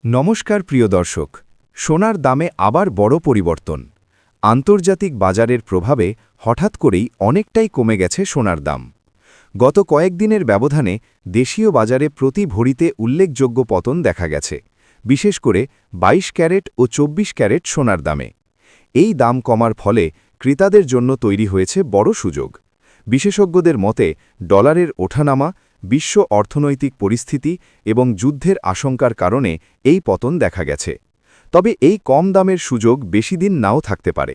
নমস্কার প্রিয় দর্শক। সোনার দামে আবার বড় পরিবর্তন। আন্তর্জাতিক বাজারের প্রভাবে হঠাৎ করেই অনেকটাই কমে গেছে সোনার দাম। গত কয়েকদিনের ব্যবধানে দেশীয় বাজারে প্রতি ভরিতে উল্লেখযোগ্য পতন দেখা গেছে, বিশেষ করে 22 ক্যারেট ও 24 ক্যারেট সোনার দামে। এই দাম কমার ফলে ক্রেতাদের জন্য তৈরি হয়েছে বড় সুযোগ। বিশেষজ্ঞদের মতে ডলারের ওঠানামা, বিশ্ব অর্থনৈতিক পরিস্থিতি এবং যুদ্ধের আশঙ্কার কারণে এই পতন দেখা গেছে। তবে এই কম দামের সুযোগ বেশি দিন নাও থাকতে পারে।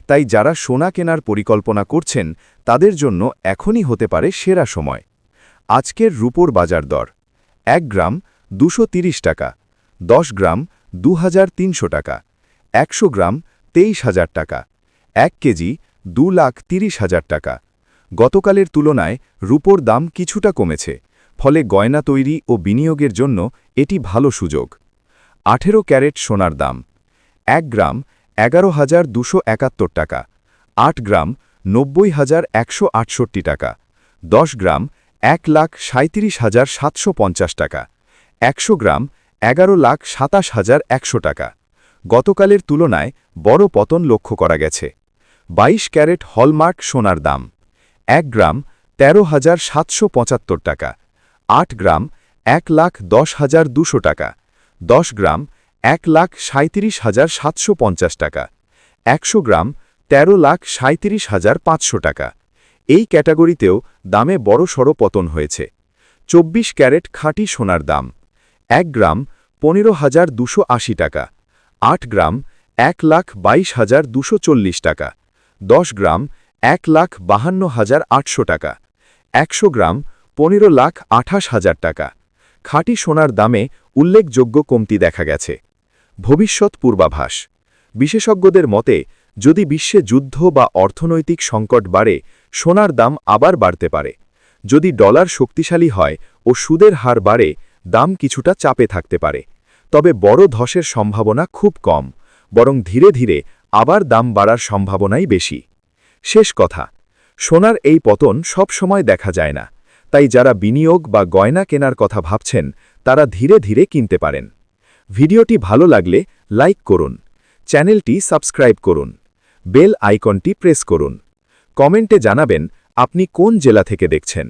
তাই যারা সোনা কেনার পরিকল্পনা করছেন তাদের জন্য এখনই হতে পারে সেরা সময়। আজকের রূপোর বাজার দর: 1 গ্রাম 230 টাকা, 10 গ্রাম 2300 টাকা, 100 গ্রাম 23,000 টাকা, 1 কেজি 2,30,000 টাকা। গতকালের তুলনায় রূপোর দাম কিছুটা কমেছে, ফলে গয়না তৈরি ও বিনিয়োগের জন্য এটি ভালো সুযোগ। 18 ক্যারেট সোনার দাম: 1 গ্রাম 11,271 টাকা, 8 গ্রাম 90,168 টাকা, 10 গ্রাম 1,37,750 টাকা, 100 গ্রাম 11,27,100 টাকা। গতকালের তুলনায় বড় পতন লক্ষ্য করা গেছে। 22 ক্যারেট হলমার্ক সোনার দাম: 1 গ্রাম 13,775 টাকা, 8 গ্রাম 1,10,200 টাকা, 10 গ্রাম 1,37,750 টাকা, 100 গ্রাম 13,37,500 টাকা। এই ক্যাটাগরিতেও দামে বড়সড় পতন হয়েছে। 24 ক্যারেট খাঁটি সোনার দাম: 1 গ্রাম 15,280 টাকা, 8 গ্রাম 1,22,240 টাকা, 10 গ্রাম 1,52,800 টাকা, 100 গ্রাম 15,28,000 টাকা। খাঁটি সোনার দামে উল্লেখযোগ্য কমতি দেখা গেছে। ভবিষ্যৎ পূর্বাভাস: বিশেষজ্ঞদের মতে যদি বিশ্বে যুদ্ধ বা অর্থনৈতিক সংকট বাড়ে, সোনার দাম আবার বাড়তে পারে। যদি ডলার শক্তিশালী হয় ও সুদের হার বাড়ে, দাম কিছুটা চাপে থাকতে পারে। তবে বড় ধসের সম্ভাবনা খুব কম, বরং ধীরে ধীরে আবার দাম বাড়ার সম্ভাবনাই বেশি। শেষ কথা: সোনার এই পতন সব সময় দেখা যায় না, তাই যারা বিনিয়োগ বা গয়না কেনার কথা ভাবছেন তারা ধীরে ধীরে কিনতে পারেন। ভিডিওটি ভালো লাগলে লাইক করুন, চ্যানেলটি সাবস্ক্রাইব করুন, বেল আইকনটি প্রেস করুন। কমেন্টে জানাবেন আপনি কোন জেলা থেকে দেখছেন।